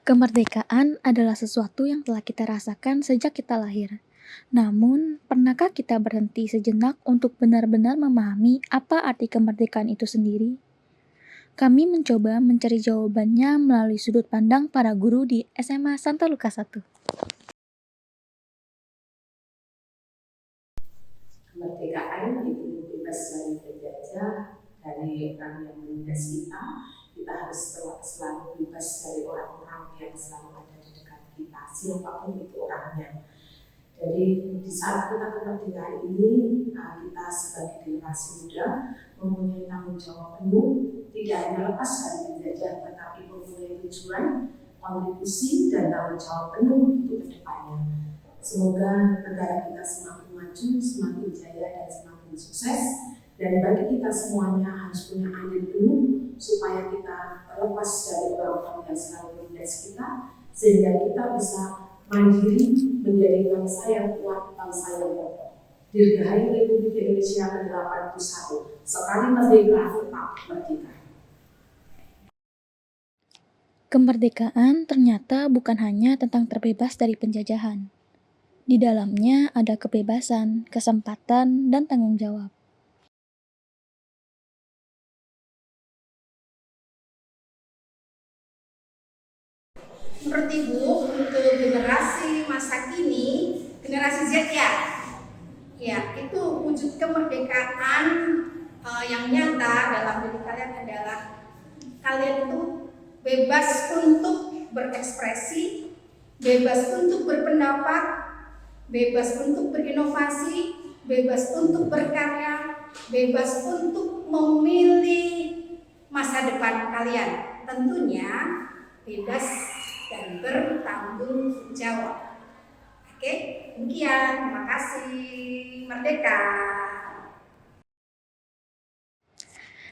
Kemerdekaan adalah sesuatu yang telah kita rasakan sejak kita lahir. Namun, pernahkah kita berhenti sejenak untuk benar-benar memahami apa arti kemerdekaan itu sendiri? Kami mencoba mencari jawabannya melalui sudut pandang para guru di SMA Santa Lukas 1. Kemerdekaan itu bebas dari penjajah, dari orang yang menindas kita. Kita harus selalu bebas dari orang-orang yang selalu ada di dekat kita, siapapun itu orangnya. Jadi di saat kita kemerdekaan ini, kita sebagai generasi muda mempunyai tanggung jawab penuh, tidak hanya lepas dari penjajah, tetapi mempunyai tujuan, kontribusi, dan tanggung jawab penuh untuk kedepannya. Semoga negara kita semakin maju, semakin jaya, dan semakin sukses. Dan bagi kita semuanya harus punya andil penuh supaya kita terlepas dari orang-orang yang selalu menindas kita, sehingga kita bisa mandiri menjadi bangsa yang kuat, bangsa yang kokoh. Dirgahayu Republik Indonesia ke-81. Sekali merdeka, tetap merdeka. Kemerdekaan ternyata bukan hanya tentang terbebas dari penjajahan. Di dalamnya ada kebebasan, kesempatan, dan tanggung jawab. Menurut Ibu, untuk generasi masa kini, generasi Z ya itu wujud kemerdekaan yang nyata dalam diri kalian adalah kalian itu bebas untuk berekspresi, bebas untuk berpendapat, bebas untuk berinovasi, bebas untuk berkarya, bebas untuk memilih masa depan kalian. Tentunya bebas dan bertanggung jawab. Oke, demikian. Terima kasih. Merdeka.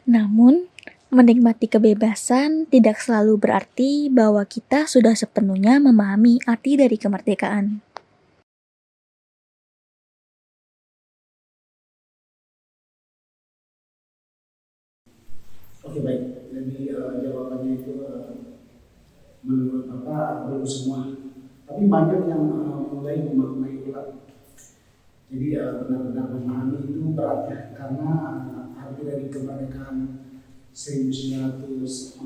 Namun, menikmati kebebasan tidak selalu berarti bahwa kita sudah sepenuhnya memahami arti dari kemerdekaan. Oke, baik. Jadi jawabannya itu menurut Bapak belum semua. Tapi banyak yang mulai memaknai ulang. Jadi benar-benar memahami itu berat ya, karena arti dari kemerdekaan 1945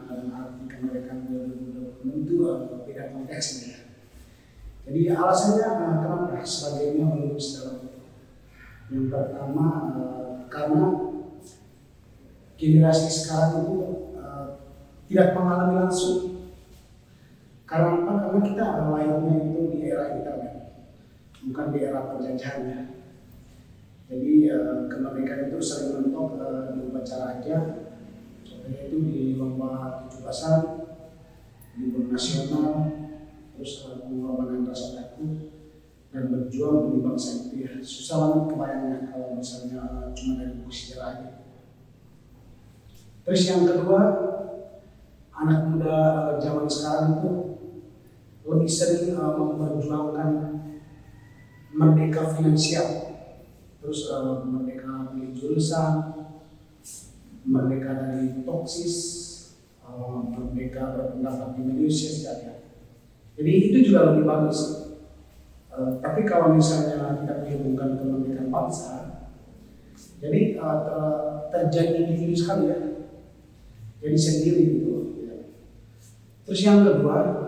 dan arti kemerdekaan 2020 itu beda konteksnya. Jadi alasannya kenapa sebagainya belum sedalam itu. Yang pertama karena generasi sekarang itu tidak mengalami langsung. Karena apa? Karena kita lahirnya itu di era internet, bukan di era penjajahannya. Jadi kemerdekaan itu sering mentok di upacara aja, contohnya itu di lomba 17-an, libur nasional, terus pengorbanan rasa takut dan berjuang demi bangsa itu ya. Susah banget kebayangnya kalau misalnya cuma dari buku sejarah aja. Terus yang kedua, anak muda zaman sekarang itu lebih sering memperjuangkan merdeka finansial, terus merdeka pilih jurusan, merdeka dari toksis, merdeka berpendapat di media sosial. Jadi itu juga lebih bagus. Tapi kalau misalnya kita menghubungkan kemerdekaan bangsa, jadi terjadi individu sekali ya. Jadi sendiri gitu. Terus yang kedua,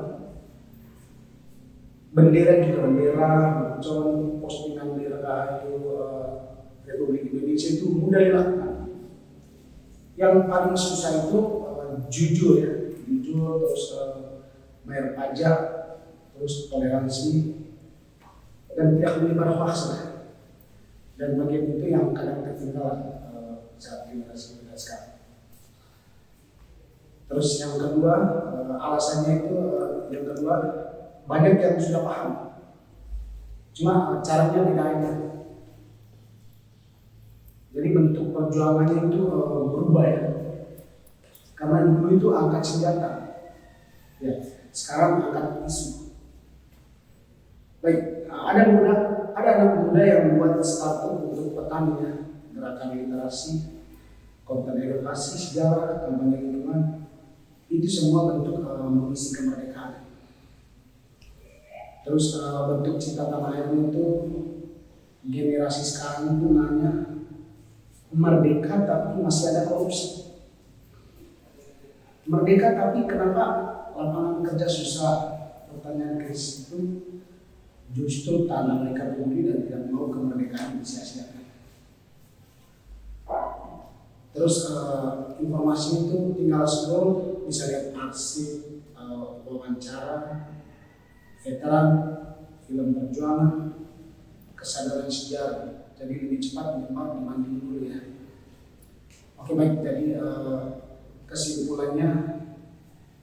bendera juga bendera, muncul postingan dirgahayu Republik Indonesia itu mudah dilakukan. Yang paling susah itu jujur ya, jujur terus bayar pajak, terus toleransi dan tidak menyebar hoax. Dan bagian itu yang kadang ketinggalan saat generasi muda sekarang. Terus yang kedua, alasannya itu yang kedua banyak yang sudah paham, cuma caranya beda aja. Jadi bentuk perjuangannya itu berubah ya, karena dulu itu angkat senjata, ya sekarang angkat isu. Baik, ada anak muda yang membuat startup untuk petani ya, gerakan literasi, konten edukasi, sejarah, kampanye lingkungan. Itu semua bentuk mengisi kemerdekaan. Terus bentuk cinta tanah airnya itu generasi sekarang itu nanya merdeka tapi masih ada korupsi. Merdeka tapi kenapa lapangan kerja susah? Pertanyaan Chris itu justru tanah mereka peduli dan tidak mau kemerdekaan disia-siakan. Terus informasi itu tinggal scroll, bisa lihat arsip, wawancara, veteran, film perjuangan, kesadaran sejarah. Jadi lebih cepat menyebar dibanding dulu ya. Oke baik, jadi kesimpulannya,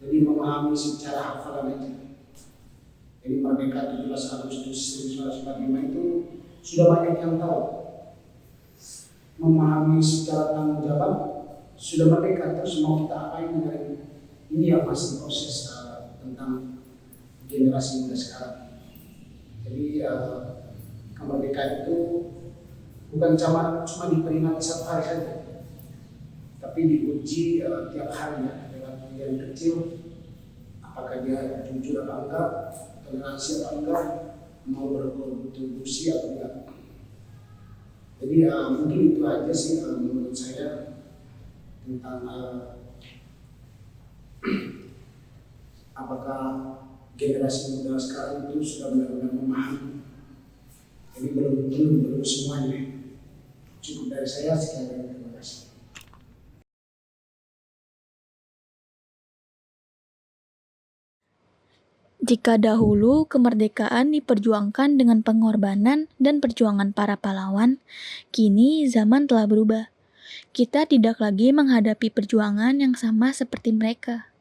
jadi memahami secara hafalan aja. Jadi merdeka 17 Agustus 1945 itu sudah banyak yang tahu. Memahami secara tanggung jawab, sudah merdeka, terus mau kita apain negara ini? Ini yang masih proses tentang generasi muda sekarang. Jadi kemerdekaan itu bukan cuma diperingati satu hari saja, tapi diuji tiap hari ya, dengan pilihan kecil, apakah dia jujur atau enggak, toleransi atau enggak, mau berkontribusi atau enggak. Jadi mungkin itu aja sih menurut saya tentang apakah generasi muda sekarang itu sudah benar-benar memahami. Jadi belum semuanya. Cukup dari saya, sekian dan terima kasih. Jika dahulu kemerdekaan diperjuangkan dengan pengorbanan dan perjuangan para pahlawan, kini zaman telah berubah. Kita tidak lagi menghadapi perjuangan yang sama seperti mereka.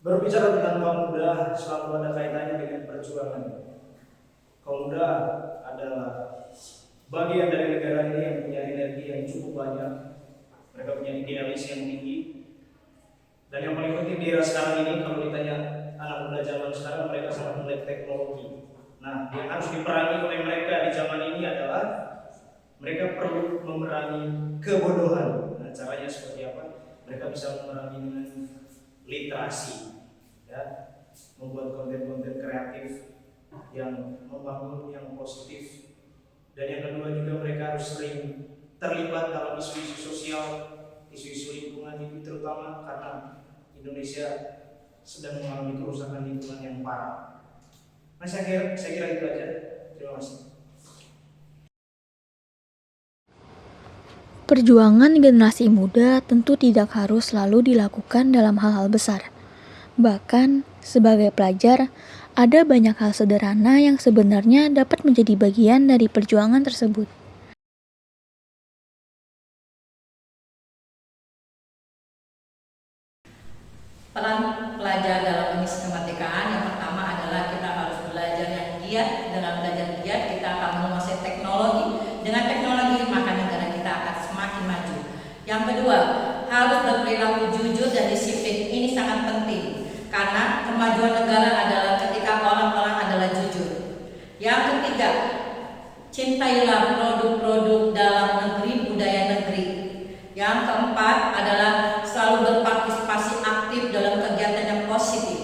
Berbicara tentang kaum muda selalu ada kaitannya dengan perjuangan. Kaum muda adalah bagian dari negara ini yang punya energi yang cukup banyak. Mereka punya idealis yang tinggi. Dan yang paling penting di era sekarang ini, kalau ditanya anak muda zaman sekarang, mereka sangat melek teknologi. Nah, yang harus diperangi oleh mereka di zaman ini adalah mereka perlu memerangi kebodohan. Nah, caranya seperti apa? Mereka bisa memerangi dengan literasi, ya, membuat konten-konten kreatif yang membangun, yang positif. Dan yang kedua juga mereka harus sering terlibat dalam isu-isu sosial, isu-isu lingkungan ini, terutama karena Indonesia sedang mengalami kerusakan lingkungan yang parah. Nah, saya kira itu aja. Terima kasih. Perjuangan generasi muda tentu tidak harus selalu dilakukan dalam hal-hal besar. Bahkan, sebagai pelajar, ada banyak hal sederhana yang sebenarnya dapat menjadi bagian dari perjuangan tersebut. Peran pelajar dalam mengisi kemerdekaan yang pertama adalah kita harus belajar yang giat. Dengan belajar giat kita akan menguasai teknologi. Dengan teknologi maka negara kita akan semakin maju. Yang kedua, harus berperilaku jujur dan disiplin. Ini sangat penting karena kemajuan negara adalah ketika orang-orang adalah jujur. Yang ketiga, cintailah produk-produk dalam negeri, budaya negeri. Yang keempat adalah selalu berpartisipasi aktif dalam kegiatan yang positif.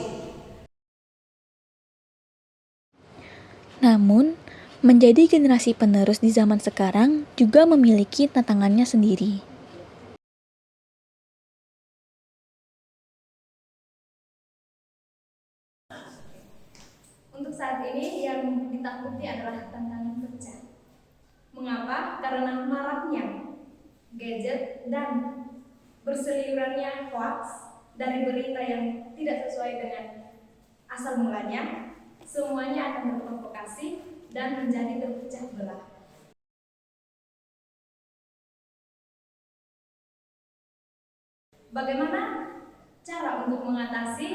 Namun, menjadi generasi penerus di zaman sekarang juga memiliki tantangannya sendiri. Untuk saat ini yang ditakuti adalah tantangan kerja. Mengapa? Karena maraknya gadget dan berseliwerannya hoax dari berita yang tidak sesuai dengan asal mulanya, semuanya akan berprovokasi dan menjadi terpecah belah. Bagaimana cara untuk mengatasi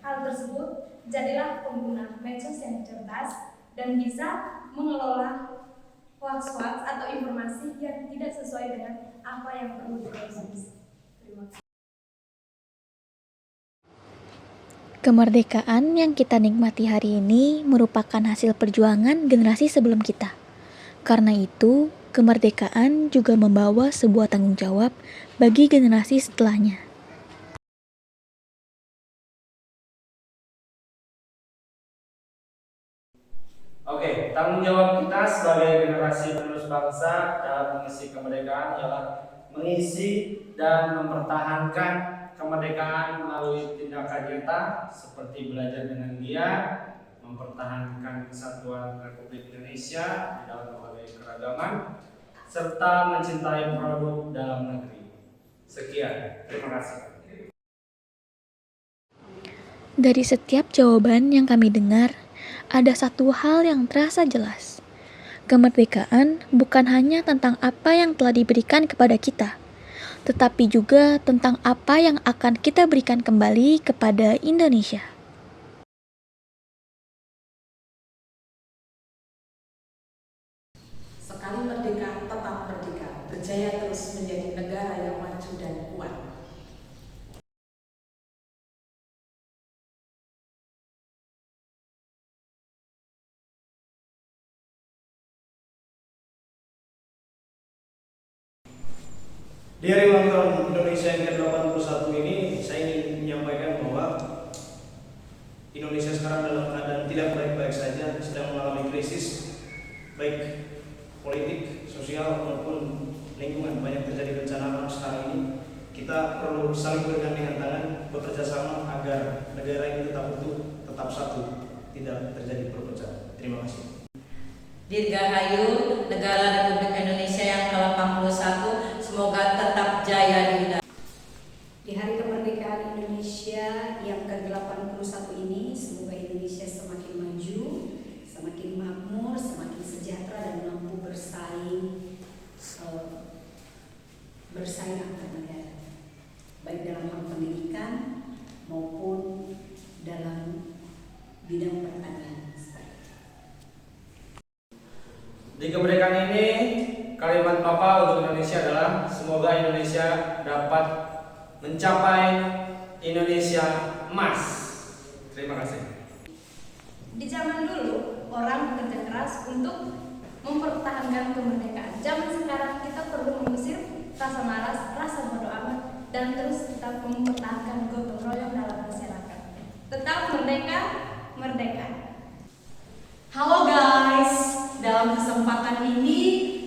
hal tersebut? Jadilah pengguna medsos yang cerdas dan bisa mengelola hoax-hoax atau informasi yang tidak sesuai dengan apa yang perlu dikonsumsi. Terima kasih. Kemerdekaan yang kita nikmati hari ini merupakan hasil perjuangan generasi sebelum kita. Karena itu, Kemerdekaan juga membawa sebuah tanggung jawab bagi generasi setelahnya. Oke, tanggung jawab kita sebagai generasi penerus bangsa dalam mengisi kemerdekaan ialah mengisi dan mempertahankan kemerdekaan melalui tindakan nyata seperti belajar dengan giat, mempertahankan kesatuan Republik Indonesia di dalam berbagai keragaman, serta mencintai produk dalam negeri. Sekian, terima kasih. Dari setiap jawaban yang kami dengar, ada satu hal yang terasa jelas. Kemerdekaan bukan hanya tentang apa yang telah diberikan kepada kita, tetapi juga tentang apa yang akan kita berikan kembali kepada Indonesia. Sekali merdeka, tetap merdeka, berjaya terus menjadi negara yang maju dan kuat. Di hari ulang tahun Indonesia yang ke-81 ini, saya ingin menyampaikan bahwa Indonesia sekarang dalam keadaan tidak baik-baik saja, sedang mengalami krisis, baik politik, sosial, maupun lingkungan. Banyak terjadi bencana alam sekarang ini. Kita perlu saling bergandengan tangan, bekerja sama agar negara ini tetap utuh, tetap satu, tidak terjadi perpecahan. Terima kasih. Dirgahayu negara Republik Indonesia yang ke-81, semoga tetap jaya di bidang. Di hari kemerdekaan Indonesia yang ke-81 ini, semoga Indonesia semakin maju, semakin makmur, semakin sejahtera dan mampu bersaing antar negara, baik dalam hal pendidikan maupun dalam bidang pertanian. Di kemerdekaan ini, kalimat Bapak untuk Indonesia adalah semoga Indonesia dapat mencapai Indonesia emas. Terima kasih. Di zaman dulu, orang bekerja keras untuk mempertahankan kemerdekaan. Zaman sekarang kita perlu mengusir rasa malas, rasa bodo amat, dan terus tetap mempertahankan gotong royong dalam masyarakat. Tetap merdeka, merdeka. Halo guys, dalam kesempatan ini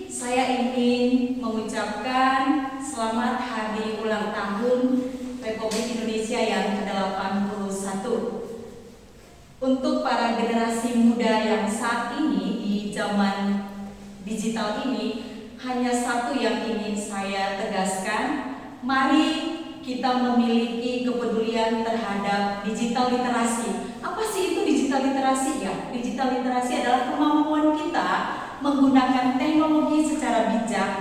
saya ingin mengucapkan selamat hari ulang tahun Republik Indonesia yang ke-81. Untuk para generasi muda yang saat ini di zaman digital ini, hanya satu yang ingin saya tegaskan, mari kita memiliki kepedulian terhadap digital literasi. Apa sih itu digital literasi ya? Digital literasi adalah kemampuan kita menggunakan teknologi secara bijak,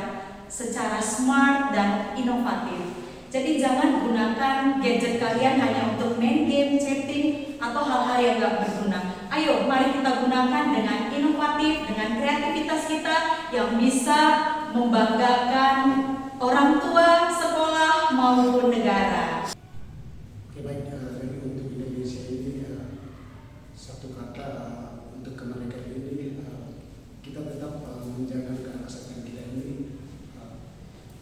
secara smart dan inovatif. Jadi jangan gunakan gadget kalian hanya untuk main game, chatting, atau hal-hal yang gak berguna. Ayo, mari kita gunakan dengan inovatif, dengan kreativitas kita yang bisa membanggakan orang tua, sekolah, maupun negara. Oke, baik, jadi untuk Indonesia ini satu kata untuk kemerdekaan ini kita tetap menjaga keasatan kita ini.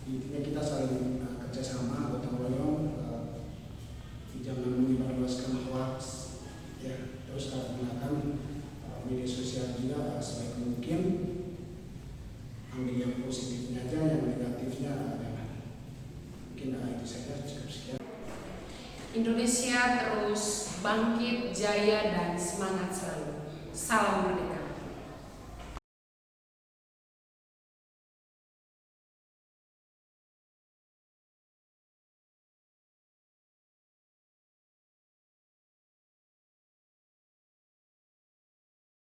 Intinya kita saling kerjasama, gotong royong, jangan menyebarluaskan hoax, ya, terus gunakan media sosial juga sebaik mungkin. Ambil yang positifnya aja, yang negatifnya jangan. Mungkin itu saja, cukup sekian. Indonesia terus bangkit, jaya, dan semangat selalu. Salam merdeka.